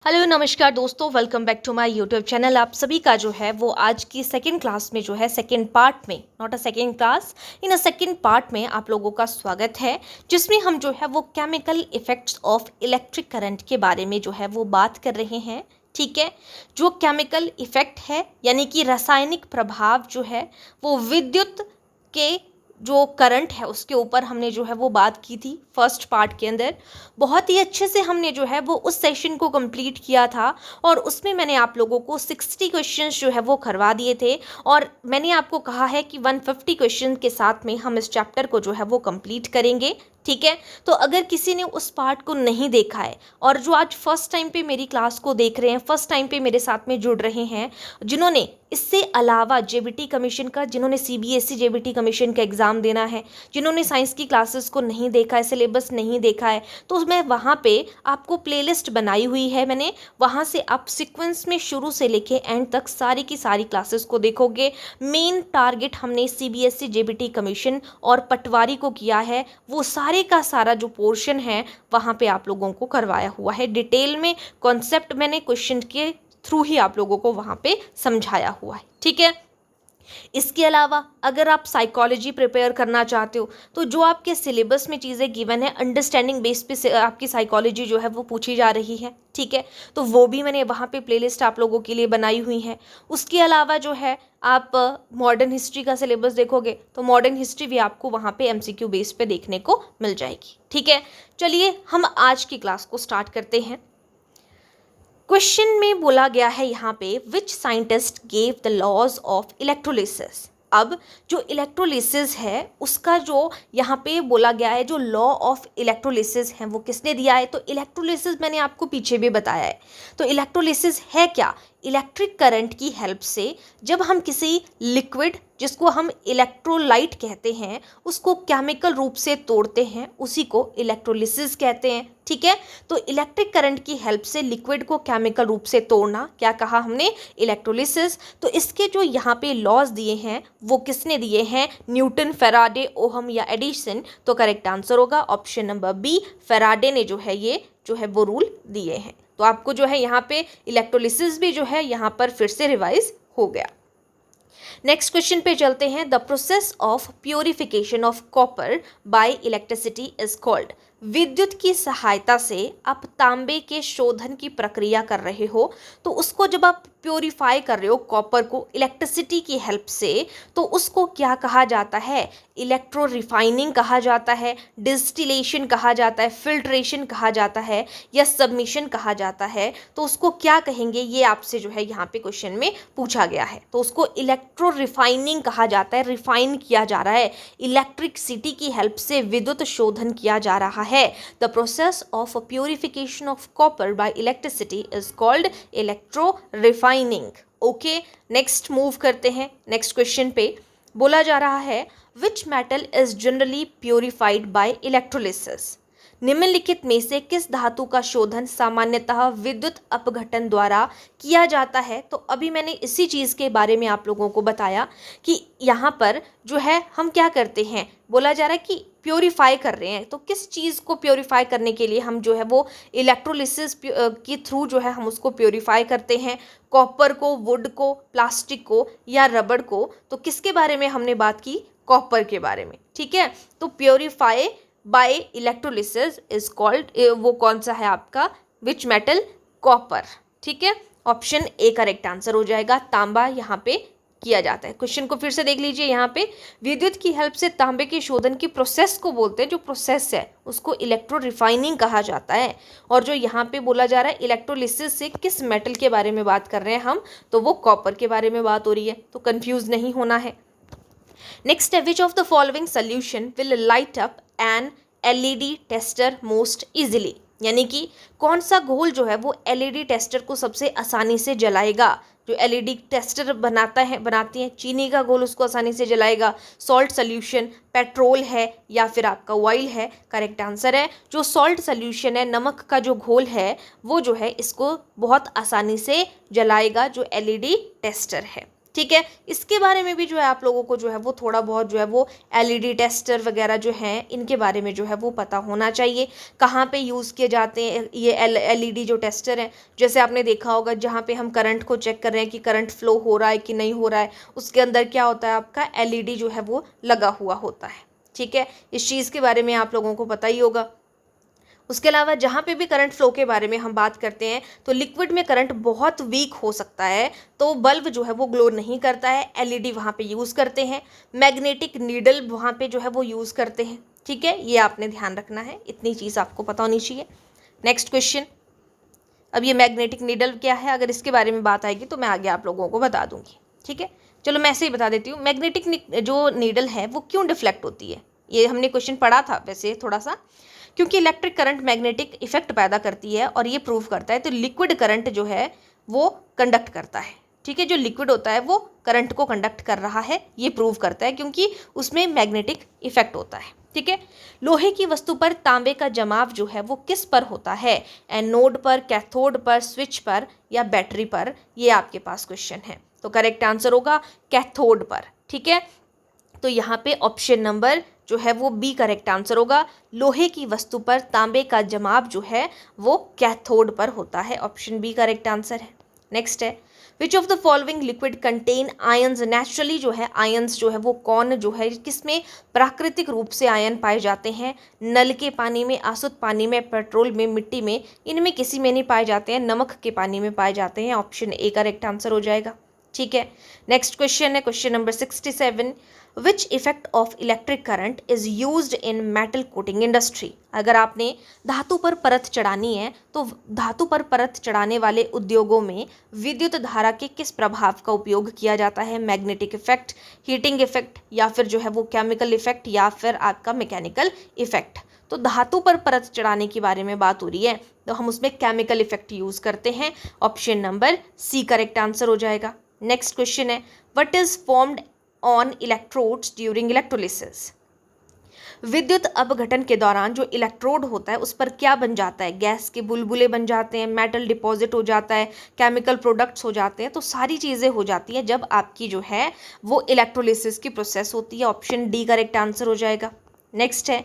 Hello नमस्कार दोस्तों, welcome back to my YouTube channel. आप सभी का जो है वो आज की सेकंड क्लास में जो है सेकंड पार्ट में, not a second class, in a second part में आप लोगों का स्वागत है, जिसमें हम जो है वो chemical effects of electric current के बारे में जो है वो बात कर रहे हैं। ठीक है, जो केमिकल इफेक्ट है यानी कि रासायनिक प्रभाव जो है वो विद्युत के जो करंट है उसके ऊपर हमने जो है वो बात की थी फर्स्ट पार्ट के अंदर। बहुत ही अच्छे से हमने जो है वो उस सेशन को कंप्लीट किया था और उसमें मैंने आप लोगों को 60 क्वेश्चंस जो है वो करवा दिए थे और मैंने आपको कहा है कि 150 क्वेश्चन के साथ में हम इस चैप्टर को जो है वो कंप्लीट करेंगे। ठीक है, तो अगर किसी ने उस पार्ट को नहीं देखा है और जो आज फर्स्ट टाइम पे मेरी क्लास को देख रहे हैं, फर्स्ट टाइम पे मेरे साथ में जुड़ रहे हैं, जिन्होंने इससे अलावा जेबीटी कमीशन का, जिन्होंने सीबीएसई जेबीटी कमीशन का एग्ज़ाम देना है, जिन्होंने साइंस की क्लासेस को नहीं देखा है, सिलेबस नहीं देखा है, तो मैं वहाँ पे आपको प्लेलिस्ट बनाई हुई है मैंने। वहाँ से आप सीक्वेंस में शुरू से लेके एंड तक सारी की सारी क्लासेस को देखोगे। मेन टारगेट हमने सीबीएसई जेबीटी कमीशन और पटवारी को किया है, वो सारे का सारा जो पोर्शन है वहाँ पे आप लोगों को करवाया हुआ है डिटेल में। कॉन्सेप्ट मैंने क्वेश्चन के थ्रू ही आप लोगों को वहाँ पे समझाया हुआ है। ठीक है, इसके अलावा अगर आप साइकोलॉजी प्रिपेयर करना चाहते हो तो जो आपके सिलेबस में चीज़ें गिवन है, अंडरस्टैंडिंग बेस पे से आपकी साइकोलॉजी जो है वो पूछी जा रही है। ठीक है, तो वो भी मैंने वहाँ पे प्लेलिस्ट आप लोगों के लिए बनाई हुई है। उसके अलावा जो है आप मॉडर्न हिस्ट्री का सिलेबस देखोगे तो मॉडर्न हिस्ट्री भी आपको वहाँ पे एमसीक्यू बेस पे देखने को मिल जाएगी। ठीक है, चलिए हम आज की क्लास को स्टार्ट करते हैं। क्वेश्चन में बोला गया है यहाँ पे, which scientist gave the laws of electrolysis. अब जो इलेक्ट्रोलिसिस है उसका जो यहाँ पे बोला गया है, जो लॉ ऑफ इलेक्ट्रोलिसिस है वो किसने दिया है? तो इलेक्ट्रोलिसिस मैंने आपको पीछे भी बताया है। तो इलेक्ट्रोलिसिस है क्या? इलेक्ट्रिक करंट की हेल्प से जब हम किसी लिक्विड, जिसको हम इलेक्ट्रोलाइट कहते हैं, उसको केमिकल रूप से तोड़ते हैं, उसी को इलेक्ट्रोलिसिस कहते हैं। ठीक है, तो इलेक्ट्रिक करंट की हेल्प से लिक्विड को केमिकल रूप से तोड़ना, क्या कहा हमने? इलेक्ट्रोलिसिस। तो इसके जो यहाँ पे लॉज दिए हैं वो किसने दिए हैं? न्यूटन, फेराडे, ओहम या एडिसन। तो करेक्ट आंसर होगा ऑप्शन नंबर बी, फेराडे ने जो है ये जो है वो रूल दिए हैं। तो आपको जो है यहाँ पे इलेक्ट्रोलिसिस भी जो है यहाँ पर फिर से रिवाइज हो गया। नेक्स्ट क्वेश्चन पे चलते हैं। The process of purification of copper by electricity is called. विद्युत की सहायता से आप तांबे के शोधन की प्रक्रिया कर रहे हो, तो उसको जब आप प्योरीफाई कर रहे हो कॉपर को इलेक्ट्रिसिटी की हेल्प से, तो उसको क्या कहा जाता है? इलेक्ट्रो रिफाइनिंग कहा जाता है, डिस्टिलेशन कहा जाता है, फिल्ट्रेशन कहा जाता है या सबमिशन कहा जाता है। तो उसको क्या कहेंगे, ये आपसे जो है यहाँ पे क्वेश्चन में पूछा गया है। तो उसको इलेक्ट्रो रिफाइनिंग कहा जाता है, रिफाइन किया जा रहा है, इलेक्ट्रिसिटी की हेल्प से विद्युत शोधन किया जा रहा है। The process of purification of copper by electricity is called electro refining. Okay, next move करते हैं। नेक्स्ट क्वेश्चन पे बोला जा रहा है, which metal is generally purified by electrolysis. निम्नलिखित में से किस धातु का शोधन सामान्यतः विद्युत अपघटन द्वारा किया जाता है? तो अभी मैंने इसी चीज़ के बारे में आप लोगों को बताया कि यहाँ पर जो है हम क्या करते हैं, बोला जा रहा है कि प्योरीफाई कर रहे हैं। तो किस चीज़ को प्योरीफाई करने के लिए हम जो है वो इलेक्ट्रोलिसिस के थ्रू जो है हम उसको प्योरीफाई करते हैं? कॉपर को, वुड को, प्लास्टिक को या रबड़ को? तो किसके बारे में हमने बात की? कॉपर के बारे में। ठीक है, तो purify by electrolysis is called, वो कौन सा है आपका? Which metal? कॉपर। ठीक है, ऑप्शन ए करेक्ट आंसर हो जाएगा। तांबा यहाँ पे किया जाता है। क्वेश्चन को फिर से देख लीजिए। यहाँ पे विद्युत की हेल्प से तांबे के शोधन की प्रोसेस को बोलते हैं, जो प्रोसेस है उसको इलेक्ट्रो रिफाइनिंग कहा जाता है। और जो यहाँ पे बोला जा रहा है इलेक्ट्रोलिसिस से किस मेटल के बारे में बात कर रहे हैं हम, तो वो कॉपर के बारे में बात हो रही है। तो कंफ्यूज नहीं होना है। नेक्स्ट है, which of the following solution will light up an LED tester most easily. यानी कि कौन सा घोल जो है वो एलईडी टेस्टर को सबसे आसानी से जलाएगा? जो एलईडी टेस्टर बनाती हैं, चीनी का घोल उसको आसानी से जलाएगा। सॉल्ट सोल्यूशन, पेट्रोल है या फिर आपका ऑयल है? करेक्ट आंसर है जो सॉल्ट सोल्यूशन है, नमक का जो घोल है वो जो है इसको बहुत आसानी से जलाएगा, जो एलईडी टेस्टर है। ठीक है। इसके बारे में भी जो है आप लोगों को जो है वो थोड़ा बहुत जो है वो एलईडी टेस्टर वगैरह जो हैं इनके बारे में जो है वो पता होना चाहिए। कहाँ पे यूज़ किए जाते हैं ये एलईडी जो टेस्टर हैं, जैसे आपने देखा होगा जहाँ पे हम करंट को चेक कर रहे हैं कि करंट फ्लो हो रहा है कि नहीं हो रहा है, उसके अंदर क्या होता है आपका एलईडी जो है वो लगा हुआ होता है। ठीक है, इस चीज़ के बारे में आप लोगों को पता ही होगा। उसके अलावा जहाँ पे भी करंट फ्लो के बारे में हम बात करते हैं तो लिक्विड में करंट बहुत वीक हो सकता है, तो बल्ब जो है वो ग्लो नहीं करता है, एलईडी वहाँ पे यूज़ करते हैं, मैग्नेटिक नीडल वहाँ पे जो है वो यूज़ करते हैं। ठीक है, ये आपने ध्यान रखना है, इतनी चीज़ आपको पता होनी चाहिए। नेक्स्ट क्वेश्चन, अब ये मैग्नेटिक नीडल क्या है, अगर इसके बारे में बात आएगी तो मैं आगे आप लोगों को बता दूंगी। ठीक है, चलो मैं ऐसे ही बता देती हूँ। मैग्नेटिक जो नीडल है वो क्यों डिफ्लेक्ट होती है, ये हमने क्वेश्चन पढ़ा था वैसे थोड़ा सा। क्योंकि इलेक्ट्रिक करंट मैग्नेटिक इफेक्ट पैदा करती है और ये प्रूव करता है, तो लिक्विड करंट जो है वो कंडक्ट करता है। ठीक है, जो लिक्विड होता है वो करंट को कंडक्ट कर रहा है, ये प्रूव करता है क्योंकि उसमें मैग्नेटिक इफेक्ट होता है। ठीक है, लोहे की वस्तु पर तांबे का जमाव जो है वो किस पर होता है, एनोड पर, कैथोड पर, स्विच पर या बैटरी पर, ये आपके पास क्वेश्चन है। तो करेक्ट आंसर होगा कैथोड पर। ठीक है, तो यहाँ पे ऑप्शन नंबर जो है वो बी करेक्ट आंसर होगा। लोहे की वस्तु पर तांबे का जमाव जो है वो कैथोड पर होता है, ऑप्शन बी करेक्ट आंसर है। नेक्स्ट है, which of the following liquid contain ions, naturally जो है आयंस जो है वो कौन जो है किसमें प्राकृतिक रूप से आयन पाए जाते हैं, नल के पानी में, आसुत पानी में, पेट्रोल में, मिट्टी में, इनमें किसी में नहीं पाए जाते हैं, नमक के पानी में पाए जाते हैं, ऑप्शन ए करेक्ट आंसर हो जाएगा। ठीक है, नेक्स्ट क्वेश्चन है question number 67, which effect of electric current is used in metal coating industry. अगर आपने धातु पर परत चढ़ानी है तो धातु पर परत चढ़ाने वाले उद्योगों में विद्युत धारा के किस प्रभाव का उपयोग किया जाता है, मैग्नेटिक इफेक्ट, हीटिंग इफेक्ट या फिर जो है वो केमिकल इफेक्ट या फिर आपका मैकेनिकल इफेक्ट। तो धातु पर परत चढ़ाने के बारे में बात हो रही है तो हम उसमें केमिकल इफेक्ट यूज करते हैं, option number C correct answer हो जाएगा। नेक्स्ट क्वेश्चन है, what is formed on electrodes during electrolysis. विद्युत अपघटन के दौरान जो इलेक्ट्रोड होता है उस पर क्या बन जाता है, गैस के बुलबुले बन जाते हैं, मेटल डिपॉजिट हो जाता है, केमिकल प्रोडक्ट्स हो जाते हैं, तो सारी चीज़ें हो जाती हैं जब आपकी जो है वो इलेक्ट्रोलिसिस की प्रोसेस होती है, ऑप्शन डी करेक्ट आंसर हो जाएगा। नेक्स्ट है,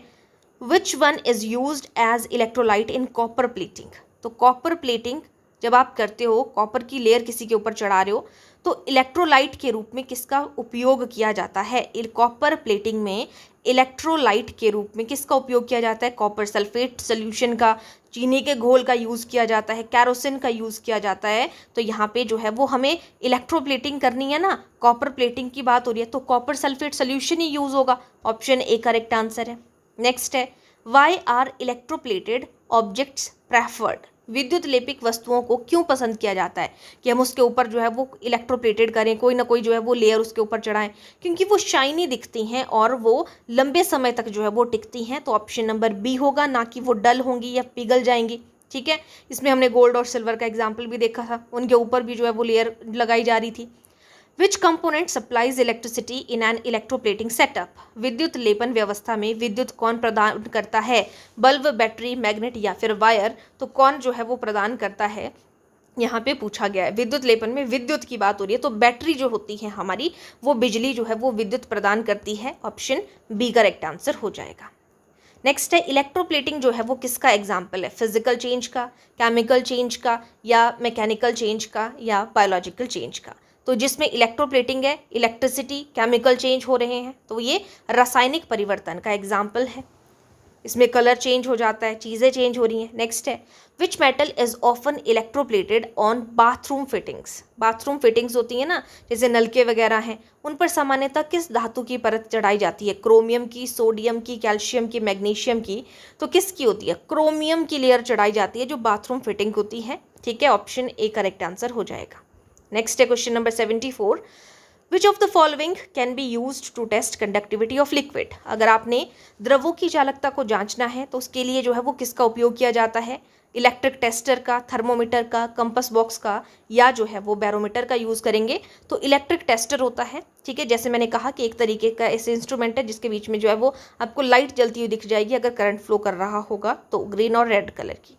which one is used as electrolyte in copper plating. तो कॉपर प्लेटिंग जब आप करते हो, कॉपर की लेयर किसी के ऊपर चढ़ा रहे हो, तो इलेक्ट्रोलाइट के रूप में किसका उपयोग किया जाता है, कॉपर प्लेटिंग में इलेक्ट्रोलाइट के रूप में किसका उपयोग किया जाता है, कॉपर सल्फेट सोल्यूशन का, चीनी के घोल का यूज़ किया जाता है, कैरोसिन का यूज़ किया जाता है। तो यहाँ पे जो है वो हमें इलेक्ट्रोप्लेटिंग करनी है ना, कॉपर प्लेटिंग की बात हो रही है तो कॉपर सल्फेट सोल्यूशन ही यूज़ होगा, ऑप्शन ए करेक्ट आंसर है। नेक्स्ट है, why are electroplated objects preferred. विद्युत लेपिक वस्तुओं को क्यों पसंद किया जाता है कि हम उसके ऊपर जो है वो इलेक्ट्रोप्लेटेड करें, कोई ना कोई जो है वो लेयर उसके ऊपर चढ़ाएं, क्योंकि वो शाइनी दिखती हैं और वो लंबे समय तक जो है वो टिकती हैं, तो ऑप्शन नंबर बी होगा, ना कि वो डल होंगी या पिघल जाएंगी। ठीक है, इसमें हमने गोल्ड और सिल्वर का एग्जाम्पल भी देखा था, उनके ऊपर भी जो है वो लेयर लगाई जा रही थी। विच component supplies electricity in an electroplating setup. विद्युत लेपन व्यवस्था में विद्युत कौन प्रदान करता है, बल्ब, बैटरी, मैग्नेट या फिर वायर, तो कौन जो है वो प्रदान करता है, यहाँ पे पूछा गया है। विद्युत लेपन में विद्युत की बात हो रही है तो बैटरी जो होती है हमारी वो बिजली जो है वो विद्युत प्रदान करती है, ऑप्शन बी करेक्ट आंसर हो जाएगा। नेक्स्ट है, इलेक्ट्रोप्लेटिंग जो है वो किसका एग्जाम्पल है, फिजिकल चेंज का, केमिकल चेंज का या मैकेनिकल चेंज का या बायोलॉजिकल चेंज का। तो जिसमें इलेक्ट्रोप्लेटिंग है, इलेक्ट्रिसिटी, केमिकल चेंज हो रहे हैं, तो ये रासायनिक परिवर्तन का एग्जाम्पल है, इसमें कलर चेंज हो जाता है, चीज़ें चेंज हो रही हैं। नेक्स्ट है, which metal is often electroplated on bathroom fittings. Bathroom fittings होती हैं ना, जैसे नलके वगैरह हैं, उन पर सामान्यतः किस धातु की परत चढ़ाई जाती है, क्रोमियम की, सोडियम की, कैल्शियम की, मैग्नीशियम की, तो किसकी होती है, क्रोमियम की लेयर चढ़ाई जाती है जो बाथरूम फिटिंग होती है। ठीक है, ऑप्शन ए करेक्ट आंसर हो जाएगा। नेक्स्ट है question number 74, which of the following can be used to test conductivity of liquid. अगर आपने द्रवों की चालकता को जांचना है तो उसके लिए जो है वो किसका उपयोग किया जाता है, इलेक्ट्रिक टेस्टर का, थर्मोमीटर का, कंपस बॉक्स का या जो है वो बैरोमीटर का यूज़ करेंगे। तो इलेक्ट्रिक टेस्टर होता है, ठीक है, जैसे मैंने कहा कि एक तरीके का ऐसे इंस्ट्रूमेंट है जिसके बीच में जो है वो आपको लाइट जलती हुई दिख जाएगी अगर करंट फ्लो कर रहा होगा, तो ग्रीन और रेड कलर की।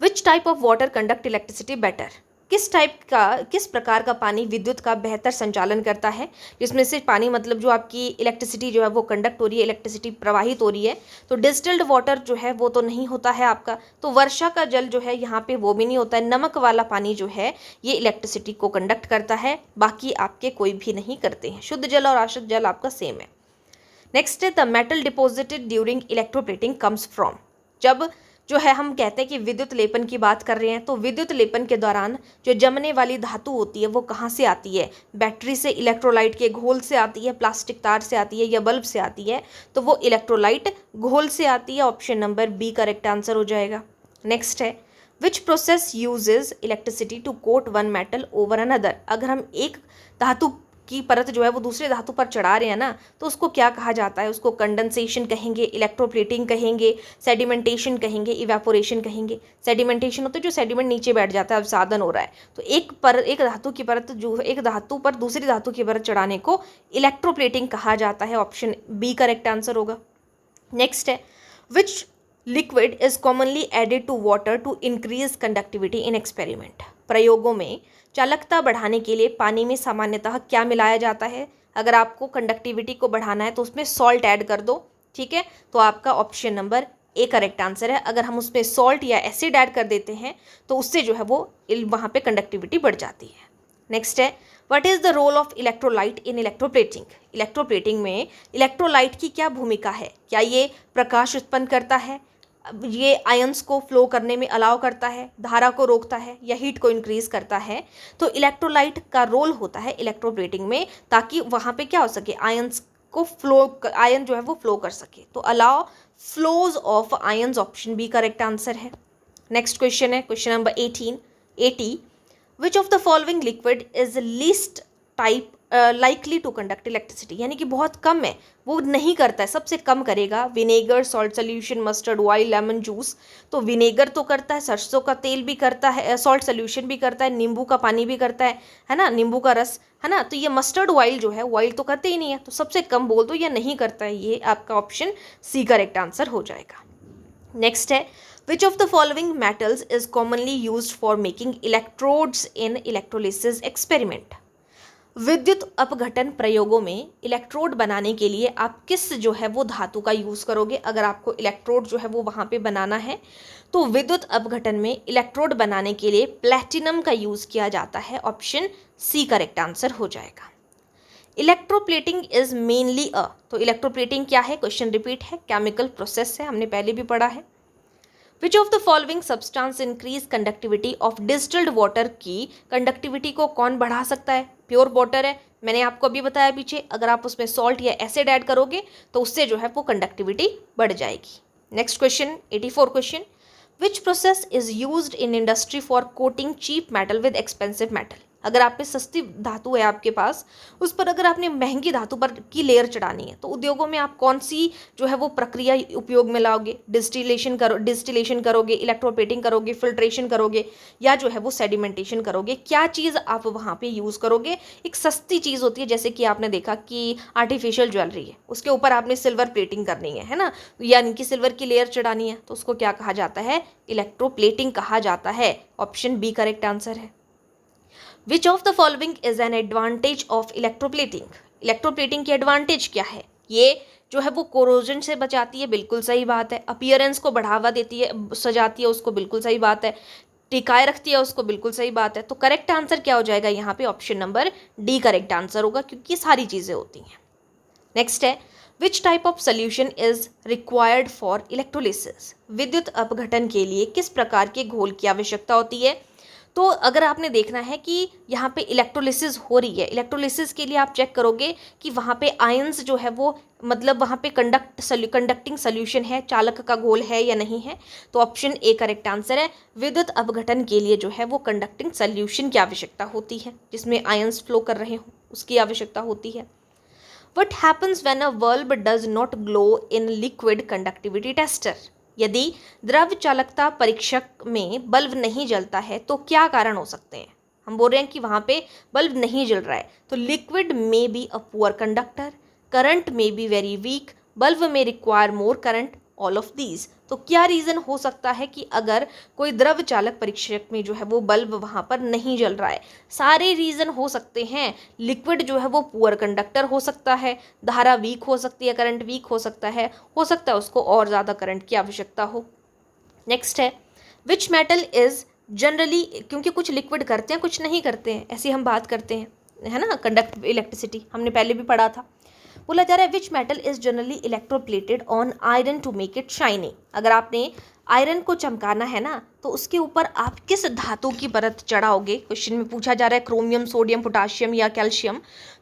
Which type of water conduct electricity better. किस प्रकार का पानी विद्युत का बेहतर संचालन करता है, जिसमें से पानी मतलब जो आपकी इलेक्ट्रिसिटी जो है वो कंडक्ट हो रही है, इलेक्ट्रिसिटी प्रवाहित हो रही है। तो डिस्टिल्ड वाटर जो है वो तो नहीं होता है आपका, तो वर्षा का जल जो है यहाँ पे वो भी नहीं होता है। नमक वाला पानी जो है ये इलेक्ट्रिसिटी को कंडक्ट करता है, बाकी आपके कोई भी नहीं करते हैं। शुद्ध जल और अशुद्ध जल आपका सेम है। नेक्स्ट है the metal deposited during electroplating comes from. जब जो है हम कहते हैं कि विद्युत लेपन की बात कर रहे हैं, तो विद्युत लेपन के दौरान जो जमने वाली धातु होती है वो कहाँ से आती है? बैटरी से, इलेक्ट्रोलाइट के घोल से आती है, प्लास्टिक तार से आती है या बल्ब से आती है? तो वो इलेक्ट्रोलाइट घोल से आती है। Option number B correct answer हो जाएगा। नेक्स्ट है which process uses electricity to coat one metal over another. अगर हम एक धातु की परत जो है वो दूसरे धातु पर चढ़ा रहे हैं ना, तो उसको क्या कहा जाता है? उसको कंडेंसेशन कहेंगे, इलेक्ट्रोप्लेटिंग कहेंगे, सेडिमेंटेशन कहेंगे, इवेपोरेशन कहेंगे। सेडिमेंटेशन होता है जो सेडिमेंट नीचे बैठ जाता है, अब साधन हो रहा है। तो एक धातु की परत जो एक धातु पर दूसरी धातु की परत चढ़ाने को इलेक्ट्रोप्लेटिंग कहा जाता है। ऑप्शन बी करेक्ट आंसर होगा। नेक्स्ट है which liquid is commonly added to water to increase conductivity in experiment. प्रयोगों में चालकता बढ़ाने के लिए पानी में सामान्यतः क्या मिलाया जाता है? अगर आपको कंडक्टिविटी को बढ़ाना है तो उसमें सॉल्ट ऐड कर दो, ठीक है, तो आपका option number A correct answer है। अगर हम उसमें सॉल्ट या एसिड ऐड कर देते हैं तो उससे जो है वो वहाँ पे कंडक्टिविटी बढ़ जाती है। नेक्स्ट है what is the role of electrolyte in electroplating. Electroplating में इलेक्ट्रोलाइट की क्या भूमिका है? क्या ये प्रकाश उत्पन्न करता है, ये आयंस को फ्लो करने में अलाउ करता है, धारा को रोकता है या हीट को इंक्रीज करता है? तो इलेक्ट्रोलाइट का रोल होता है इलेक्ट्रोप्लेटिंग में, ताकि वहाँ पे क्या हो सके, आयंस को आयन जो है वो फ्लो कर सके। तो allow flows of ions, option B correct answer है। नेक्स्ट क्वेश्चन है question number 80। Which of the following liquid is least type likely to conduct electricity. यानी कि बहुत कम है, वो नहीं करता है, सबसे कम करेगा। Vinegar, salt solution, mustard oil, lemon juice. तो विनेगर तो करता है, सरसों का तेल भी करता है, सॉल्ट सोल्यूशन भी करता है, नींबू का पानी भी करता है ना, नींबू का रस, है ना। तो ये मस्टर्ड ऑयल जो है, ऑयल तो करते ही नहीं है, तो सबसे कम बोल दो, ये नहीं करता है। ये आपका ऑप्शन सी करेक्ट आंसर हो जाएगा। नेक्स्ट है which of the following metals is commonly used for making electrodes in electrolysis experiment. विद्युत अपघटन प्रयोगों में इलेक्ट्रोड बनाने के लिए आप किस जो है वो धातु का यूज़ करोगे? अगर आपको इलेक्ट्रोड जो है वो वहाँ पे बनाना है, तो विद्युत अपघटन में इलेक्ट्रोड बनाने के लिए प्लैटिनम का यूज़ किया जाता है। ऑप्शन सी करेक्ट आंसर हो जाएगा। इलेक्ट्रोप्लेटिंग इज मेनली तो इलेक्ट्रोप्लेटिंग क्या है? क्वेश्चन रिपीट है, केमिकल प्रोसेस है, हमने पहले भी पढ़ा है। Which of the following substance increase conductivity of distilled water. की कंडक्टिविटी को कौन बढ़ा सकता है? प्योर वाटर है, मैंने आपको अभी बताया पीछे, अगर आप उसमें सॉल्ट या एसिड ऐड करोगे तो उससे जो है वो कंडक्टिविटी बढ़ जाएगी। Next question 84 question which process is used in industry for coating cheap metal with expensive metal. अगर आप पे सस्ती धातु है आपके पास, उस पर अगर आपने महंगी धातु पर की लेयर चढ़ानी है, तो उद्योगों में आप कौन सी जो है वो प्रक्रिया उपयोग में लाओगे? डिस्टिलेशन करोगे, इलेक्ट्रोप्लेटिंग करोगे, फिल्ट्रेशन करोगे, या जो है वो सेडिमेंटेशन करोगे? क्या चीज़ आप वहाँ पे यूज़ करोगे? एक सस्ती चीज़ होती है, जैसे कि आपने देखा कि आर्टिफिशियल ज्वेलरी है, उसके ऊपर आपने सिल्वर प्लेटिंग करनी है ना, यानी कि सिल्वर की लेयर चढ़ानी है, तो उसको क्या कहा जाता है? इलेक्ट्रोप्लेटिंग कहा जाता है। ऑप्शन बी करेक्ट आंसर है। Which of the following is an advantage of electroplating. Electroplating की एडवांटेज क्या है? ये जो है वो कोरोजन से बचाती है, बिल्कुल सही बात है। अपीयरेंस को बढ़ावा देती है, सजाती है उसको, बिल्कुल सही बात है। टिकाए रखती है उसको, बिल्कुल सही बात है। तो करेक्ट आंसर क्या हो जाएगा यहाँ पे? Option number D correct answer होगा, क्योंकि सारी चीज़ें होती हैं। नेक्स्ट है which type of solution is required for electrolysis. विद्युत अपघटन के लिए किस प्रकार के घोल की आवश्यकता होती है? तो अगर आपने देखना है कि यहाँ पे इलेक्ट्रोलिसिस हो रही है, इलेक्ट्रोलिसिस के लिए आप चेक करोगे कि वहाँ पे आयंस जो है वो मतलब वहाँ पे कंडक्टिंग सोल्यूशन है, चालक का घोल है या नहीं है? तो ऑप्शन ए करेक्ट आंसर है। विद्युत अपघटन के लिए जो है वो कंडक्टिंग सोल्यूशन की आवश्यकता होती है, जिसमें आयंस फ्लो कर रहे हों, उसकी आवश्यकता होती है। What happens when a bulb does not glow in liquid conductivity tester? यदि द्रव चालकता परीक्षक में बल्ब नहीं जलता है तो क्या कारण हो सकते हैं? हम बोल रहे हैं कि वहाँ पे बल्ब नहीं जल रहा है, तो लिक्विड में be a poor conductor, current में बी वेरी वीक, बल्ब में require more current, all of these. तो क्या रीज़न हो सकता है कि अगर कोई द्रव चालक परीक्षक में जो है वो बल्ब वहाँ पर नहीं जल रहा है? सारे रीज़न हो सकते हैं। लिक्विड जो है वो पुअर कंडक्टर हो सकता है, धारा वीक हो सकती है, करंट वीक हो सकता है उसको और ज़्यादा करंट की आवश्यकता हो। नेक्स्ट है विच मेटल इज जनरली, क्योंकि कुछ लिक्विड करते हैं कुछ नहीं करते हैं, ऐसी हम बात करते हैं, है ना, कंडक्ट इलेक्ट्रिसिटी हमने पहले भी पढ़ा था। बोला जा रहा है which metal is generally electroplated on iron to make it shiny. अगर आपने आयरन को चमकाना है ना तो उसके ऊपर आप किस धातु की परत चढ़ाओगे? क्वेश्चन में पूछा जा रहा है क्रोमियम, सोडियम, पोटाशियम या कैल्शियम।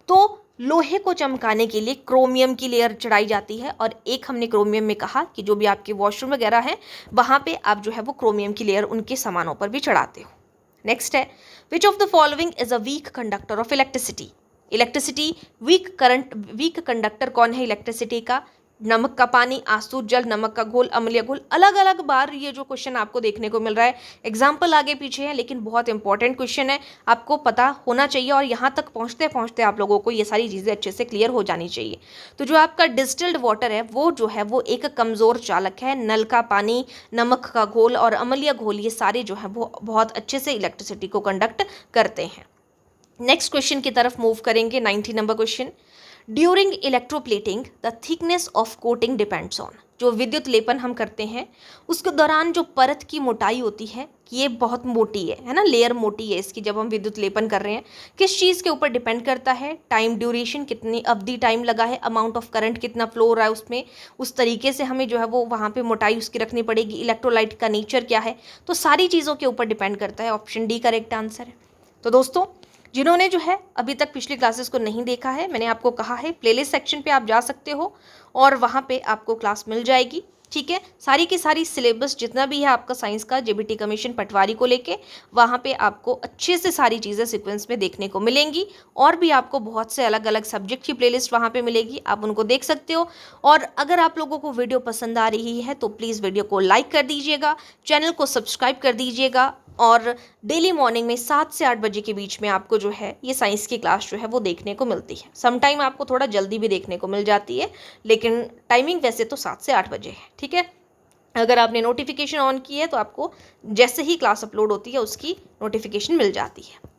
तो लोहे को चमकाने के लिए क्रोमियम की लेयर चढ़ाई जाती है, और एक हमने क्रोमियम में कहा कि जो भी आपके वॉशरूम वगैरह है वहाँ पे आप जो है वो क्रोमियम की लेयर उनके सामानों पर भी चढ़ाते हो। नेक्स्ट है which of the following is a weak conductor of electricity. Electricity weak conductor कौन है इलेक्ट्रिसिटी का? नमक का पानी, आंसू जल, नमक का घोल, अम्लीय घोल। अलग अलग बार ये जो क्वेश्चन आपको देखने को मिल रहा है, एग्जाम्पल आगे पीछे है लेकिन बहुत इंपॉर्टेंट क्वेश्चन है, आपको पता होना चाहिए और यहाँ तक पहुँचते पहुँचते आप लोगों को ये सारी चीज़ें अच्छे से क्लियर हो जानी चाहिए। तो जो आपका डिस्टिल्ड वाटर है वो जो है वो एक कमज़ोर चालक है। नल का पानी, नमक का घोल और अम्लीय घोल, ये सारे जो है वो बहुत अच्छे से इलेक्ट्रिसिटी को कंडक्ट करते हैं। नेक्स्ट क्वेश्चन की तरफ मूव करेंगे। 90 number question, during electroplating the thickness of coating depends on. जो विद्युत लेपन हम करते हैं उसके दौरान जो परत की मोटाई होती है कि ये बहुत मोटी है ना, लेयर मोटी है इसकी जब हम विद्युत लेपन कर रहे हैं, किस चीज़ के ऊपर डिपेंड करता है? टाइम ड्यूरेशन, कितनी अवधि टाइम लगा है, अमाउंट ऑफ करंट कितना फ्लो हो रहा है उसमें, उस तरीके से हमें जो है वो वहाँ पे मोटाई उसकी रखनी पड़ेगी, इलेक्ट्रोलाइट का नेचर क्या है, तो सारी चीज़ों के ऊपर डिपेंड करता है। ऑप्शन डी करेक्ट आंसर है। तो दोस्तों जिन्होंने जो है अभी तक पिछली क्लासेस को नहीं देखा है, मैंने आपको कहा है प्लेलिस्ट सेक्शन पे आप जा सकते हो और वहाँ पे आपको क्लास मिल जाएगी। ठीक है, सारी की सारी सिलेबस जितना भी है आपका साइंस का जेबीटी कमीशन पटवारी को लेके, वहाँ पे आपको अच्छे से सारी चीज़ें सीक्वेंस में देखने को मिलेंगी, और भी आपको बहुत से अलग अलग सब्जेक्ट की प्लेलिस्ट वहाँ पे मिलेगी, आप उनको देख सकते हो। और अगर आप लोगों को वीडियो पसंद आ रही है तो प्लीज़ वीडियो को लाइक कर दीजिएगा, चैनल को सब्सक्राइब कर दीजिएगा, और डेली मॉर्निंग में 7 से 8 बजे के बीच में आपको जो है ये साइंस की क्लास जो है वो देखने को मिलती है। समटाइम आपको थोड़ा जल्दी भी देखने को मिल जाती है, लेकिन टाइमिंग वैसे तो 7 से 8 बजे है। ठीक है, अगर आपने नोटिफिकेशन ऑन की है तो आपको जैसे ही क्लास अपलोड होती है उसकी नोटिफिकेशन मिल जाती है।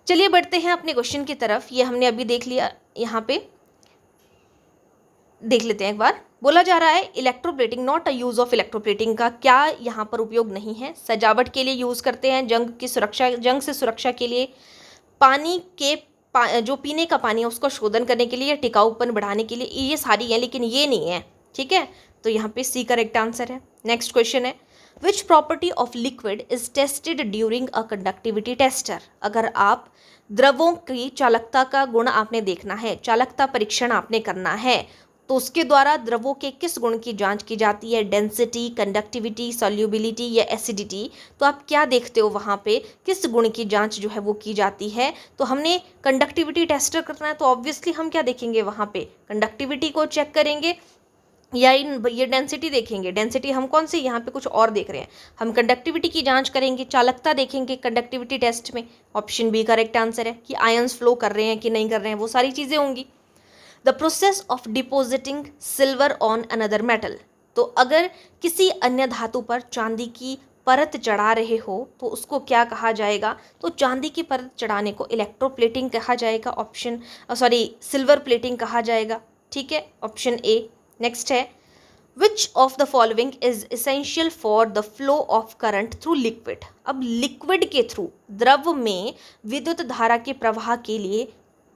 चलिए बढ़ते हैं अपने क्वेश्चन की तरफ। ये हमने अभी देख लिया, यहाँ पे देख लेते हैं एक बार। बोला जा रहा है electroplating not a use of electroplating का क्या यहाँ पर उपयोग नहीं है? सजावट के लिए यूज़ करते हैं, जंग से सुरक्षा के लिए, पानी के जो पीने का पानी है उसको शोधन करने के लिए, या टिकाऊपन बढ़ाने के लिए, ये सारी हैं लेकिन ये नहीं है। ठीक है, तो यहाँ पे सी करेक्ट आंसर है। नेक्स्ट क्वेश्चन है which property of liquid is tested during a conductivity tester. अगर आप द्रवों की चालकता का गुण आपने देखना है, चालकता परीक्षण आपने करना है, तो उसके द्वारा द्रवों के किस गुण की जांच की जाती है? डेंसिटी, कंडक्टिविटी, सॉल्युबिलिटी या एसिडिटी। तो आप क्या देखते हो वहाँ पे, किस गुण की जांच जो है वो की जाती है? तो हमने कंडक्टिविटी टेस्टर करना है तो ऑब्वियसली हम क्या देखेंगे वहाँ पे? कंडक्टिविटी को चेक करेंगे या ये डेंसिटी देखेंगे। डेंसिटी हम कौन सी, यहाँ पे कुछ और देख रहे हैं, हम कंडक्टिविटी की जांच करेंगे, चालकता देखेंगे कंडक्टिविटी टेस्ट में। ऑप्शन बी करेक्ट आंसर है कि आयंस फ्लो कर रहे हैं कि नहीं कर रहे हैं, वो सारी चीज़ें होंगी। The process of depositing silver on another metal. तो अगर किसी अन्य धातु पर चांदी की परत चढ़ा रहे हो तो उसको क्या कहा जाएगा? तो चांदी की परत चढ़ाने को इलेक्ट्रोप्लेटिंग कहा जाएगा, सिल्वर प्लेटिंग कहा जाएगा। ठीक है, ऑप्शन ए। नेक्स्ट है which of the following is essential for the flow of current through liquid. अब लिक्विड के थ्रू, द्रव में विद्युत धारा के प्रवाह के लिए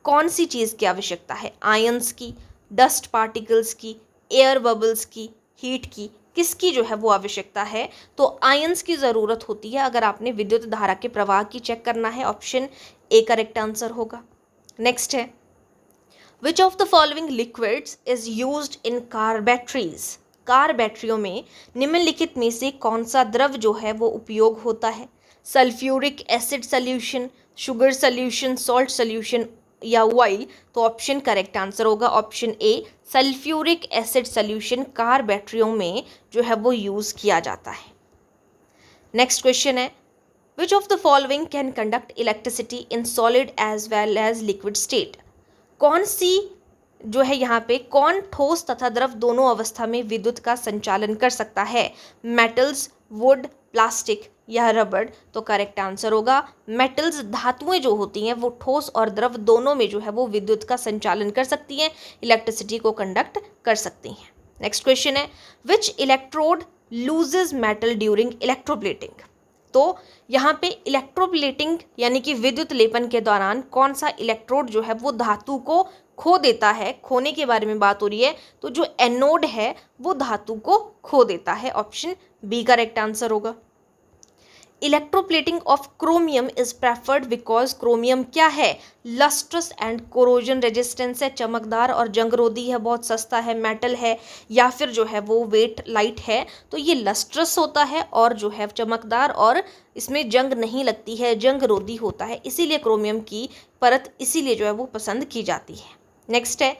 कौन सी चीज़ की आवश्यकता है? आयंस की, डस्ट पार्टिकल्स की, एयर बबल्स की, हीट की, किसकी जो है वो आवश्यकता है? तो आयंस की ज़रूरत होती है अगर आपने विद्युत धारा के प्रवाह की चेक करना है। ऑप्शन ए करेक्ट आंसर होगा। नेक्स्ट है which of the following liquids is used in car batteries. Car बैटरियों में निम्नलिखित में से कौन सा द्रव जो है वो उपयोग होता है? Sulphuric acid solution, sugar solution, salt solution या ऑयल। तो ऑप्शन करेक्ट आंसर होगा ऑप्शन ए, सल्फ्यूरिक एसिड सोल्यूशन कार बैटरियों में जो है वो यूज़ किया जाता है। नेक्स्ट क्वेश्चन है which of the following can conduct electricity in solid as well as liquid state. कौन सी जो है यहाँ पे कौन ठोस तथा द्रव दोनों अवस्था में विद्युत का संचालन कर सकता है? मेटल्स, वुड, प्लास्टिक या रबड़? तो करेक्ट आंसर होगा मेटल्स। धातुएं जो होती हैं वो ठोस और द्रव दोनों में जो है वो विद्युत का संचालन कर सकती हैं, इलेक्ट्रिसिटी को कंडक्ट कर सकती हैं। नेक्स्ट क्वेश्चन है which electrode loses metal during electroplating? तो यहाँ पे इलेक्ट्रोप्लेटिंग यानी कि विद्युत लेपन के दौरान कौन सा इलेक्ट्रोड जो है वो धातु को खो देता है? खोने के बारे में बात हो रही है, तो जो एनोड है वो धातु को खो देता है। ऑप्शन बी करेक्ट आंसर होगा। Electroplating of chromium is preferred because chromium क्या है? लस्ट्रस एंड कोरोजन रेजिस्टेंस है, चमकदार और जंगरोधी है, बहुत सस्ता है, मेटल है, या फिर जो है वो वेट लाइट है। तो ये लस्ट्रस होता है और जो है चमकदार और इसमें जंग नहीं लगती है, जंगरोधी होता है, इसीलिए क्रोमियम की परत इसीलिए जो है वो पसंद की जाती है। नेक्स्ट है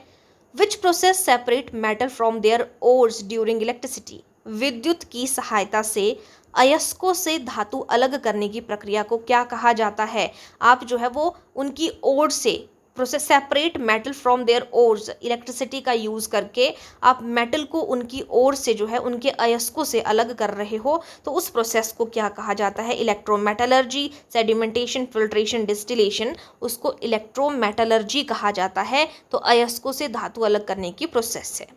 which process separate metal from their ores during electricity? विद्युत की सहायता से अयस्कों से धातु अलग करने की प्रक्रिया को क्या कहा जाता है? आप जो है वो उनकी ओर से process separate metal from their ores, electricity का यूज़ करके आप मेटल को उनकी ओर से जो है उनके अयस्कों से अलग कर रहे हो, तो उस प्रोसेस को क्या कहा जाता है? इलेक्ट्रोमेटलर्जी, सेडिमेंटेशन, फिल्ट्रेशन, डिस्टिलेशन, उसको इलेक्ट्रोमेटलर्जी कहा जाता है। तो अयस्कों से धातु अलग करने की प्रोसेस है।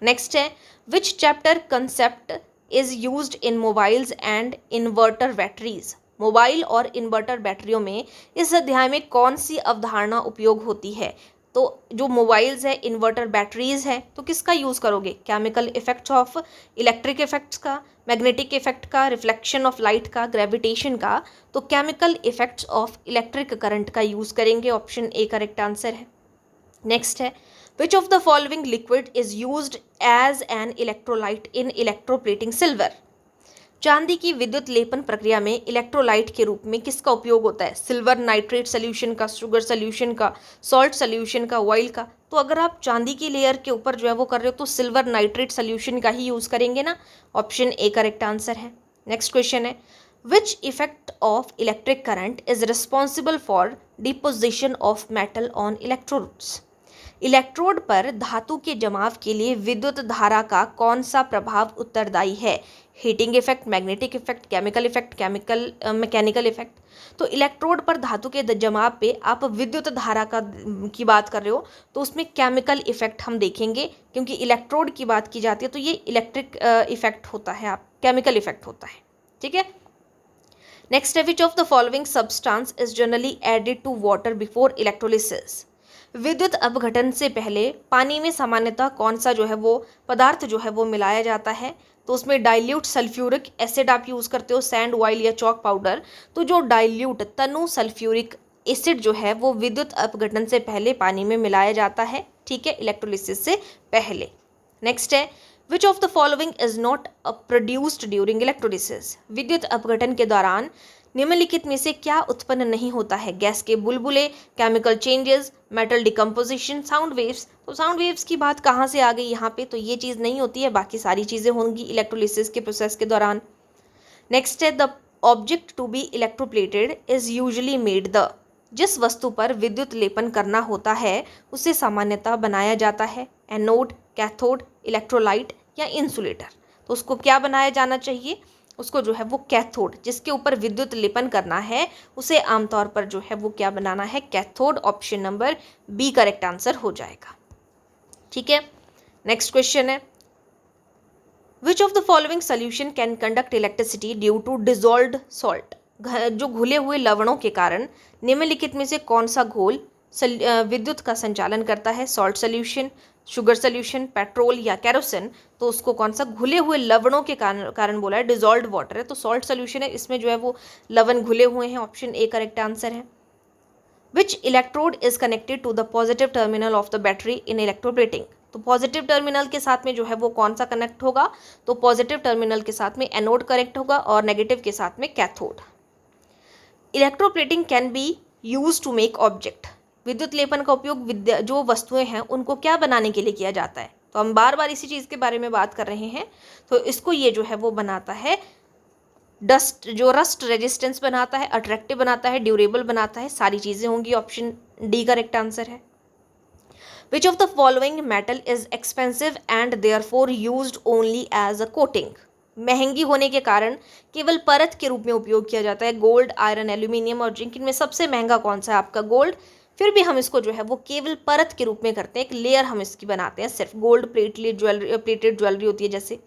नेक्स्ट है विच chapter concept is used in mobiles and inverter batteries? Mobile और इन्वर्टर बैटरियों में इस अध्याय में कौन सी अवधारणा उपयोग होती है? तो जो मोबाइल्स है, इन्वर्टर बैटरीज है, तो किसका यूज़ करोगे? Chemical effects of electric effects का, मैग्नेटिक इफेक्ट का, रिफ्लेक्शन ऑफ लाइट का, ग्रेविटेशन का? तो chemical effects of electric current का यूज़ करेंगे। ऑप्शन ए करेक्ट आंसर है। नेक्स्ट है Which of the following liquid is used as an electrolyte in electroplating silver? चांदी की विद्युत लेपन प्रक्रिया में इलेक्ट्रोलाइट के रूप में किसका उपयोग होता है? सिल्वर नाइट्रेट सोल्यूशन का, शुगर सोल्यूशन का, सॉल्ट सोल्यूशन का, ऑयल का? तो अगर आप चांदी की लेयर के ऊपर जो है वो कर रहे हो तो सिल्वर नाइट्रेट सोल्यूशन का ही यूज़ करेंगे ना। ऑप्शन ए करेक्ट आंसर है। नेक्स्ट क्वेश्चन है which effect of electric current is responsible for deposition of metal on electrodes? Electrode पर धातु के जमाव के लिए विद्युत धारा का कौन सा प्रभाव उत्तरदायी है? Heating effect, magnetic effect, chemical effect, mechanical effect? तो इलेक्ट्रोड पर धातु के जमाव पे आप विद्युत धारा की बात कर रहे हो, तो उसमें केमिकल इफेक्ट हम देखेंगे, क्योंकि इलेक्ट्रोड की बात की जाती है तो ये इलेक्ट्रिक इफेक्ट होता है, आप केमिकल इफेक्ट होता है। ठीक है। नेक्स्ट है which of the following substance is generally added to water before electrolysis? विद्युत अपघटन से पहले पानी में सामान्यतः कौन सा जो है वो पदार्थ जो है वो मिलाया जाता है? तो उसमें डाइल्यूट सल्फ्यूरिक एसिड आप यूज़ करते हो, सैंड, ऑयल या चॉक पाउडर। तो जो डाइल्यूट तनु सल्फ्यूरिक एसिड जो है वो विद्युत अपघटन से पहले पानी में मिलाया जाता है। ठीक है, इलेक्ट्रोलिसिस से पहले। नेक्स्ट है which of the following is not produced during electrolysis? विद्युत अपघटन के दौरान निम्नलिखित में से क्या उत्पन्न नहीं होता है? गैस के बुलबुले, chemical changes, metal decomposition, sound waves? तो साउंड वेव्स की बात कहाँ से आ गई यहाँ पे? तो ये चीज़ नहीं होती है, बाकी सारी चीज़ें होंगी इलेक्ट्रोलिसिस के प्रोसेस के दौरान। नेक्स्ट है the object to be electroplated is usually made the? जिस वस्तु पर विद्युत लेपन करना होता है उसे सामान्यतः बनाया जाता है एनोड, कैथोड, इलेक्ट्रोलाइट या इंसुलेटर। तो उसको क्या बनाया जाना चाहिए? उसको जो है वो कैथोड, जिसके ऊपर विद्युत लेपन करना है उसे आमतौर पर जो है वो क्या बनाना है? Cathode. Option number B correct answer हो जाएगा। ठीक है। नेक्स्ट क्वेश्चन है which of the following solution can conduct electricity due to dissolved salt? जो घुले हुए लवणों के कारण निम्नलिखित में से कौन सा घोल विद्युत का संचालन करता है? Salt solution, sugar solution, petrol या केरोसिन? तो उसको कौन सा? घुले हुए लवणों के कारण बोला है, डिजोल्व्ड वाटर है, तो सॉल्ट सोल्यूशन है, इसमें जो है वो लवण घुले हुए हैं। ऑप्शन ए करेक्ट आंसर है। Which electrode is connected to the positive terminal of the battery in electroplating? तो पॉजिटिव टर्मिनल के साथ में जो है वो कौन सा कनेक्ट होगा? तो पॉजिटिव टर्मिनल के साथ में एनोड कनेक्ट होगा और नेगेटिव के साथ में cathode. Electroplating can be use to make object? विद्युत लेपन का उपयोग जो वस्तुएं हैं उनको क्या बनाने के लिए किया जाता है? तो हम बार बार इसी चीज़ के बारे में बात कर रहे हैं, तो इसको ये जो है वो बनाता है डस्ट, जो रस्ट रेजिस्टेंस बनाता है, अट्रैक्टिव बनाता है, ड्यूरेबल बनाता है, सारी चीज़ें होंगी। ऑप्शन डी करेक्ट आंसर है। Which of the following metal is expensive and therefore used only as a coating, महंगी होने के कारण केवल परत के रूप में उपयोग किया जाता है। गोल्ड, आयरन, एल्यूमिनियम और जिंक, इनमें सबसे महंगा कौन सा है आपका गोल्ड, फिर भी हम इसको जो है वो केवल परत के रूप में करते हैं, एक लेयर हम इसकी बनाते हैं सिर्फ, गोल्ड प्लेटेड ज्वेलरी होती है जैसे।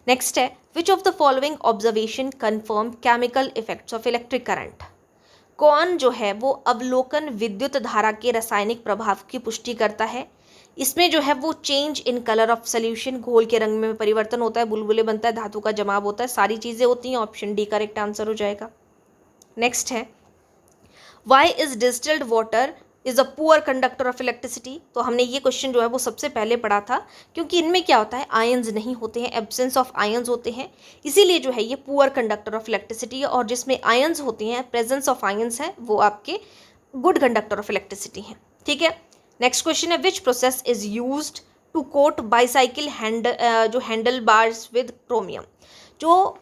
नेक्स्ट है which of the following observation confirm chemical effects of electric current, कौन जो है वो अवलोकन विद्युत धारा के रासायनिक प्रभाव की पुष्टि करता है। इसमें जो है वो change in colour of solution, घोल के रंग में परिवर्तन होता है, बुलबुले बनता है, धातु का जमाव होता है, सारी चीज़ें होती हैं। ऑप्शन डी करेक्ट आंसर हो जाएगा। नेक्स्ट है why is distilled water is a poor conductor of electricity, तो हमने ये क्वेश्चन जो है वो सबसे पहले पढ़ा था, क्योंकि इनमें क्या होता है आयंस नहीं होते हैं, एब्सेंस ऑफ आयंस होते हैं, इसीलिए जो है ये पुअर कंडक्टर ऑफ इलेक्ट्रिसिटी है। और जिसमें आयंस होती हैं, प्रेजेंस ऑफ आयंस है, वो आपके गुड कंडक्टर ऑफ इलेक्ट्रिसिटी हैं। ठीक है, नेक्स्ट क्वेश्चन है which process is used to coat bicycle जो हैंडल बार्स विद क्रोमियम, जो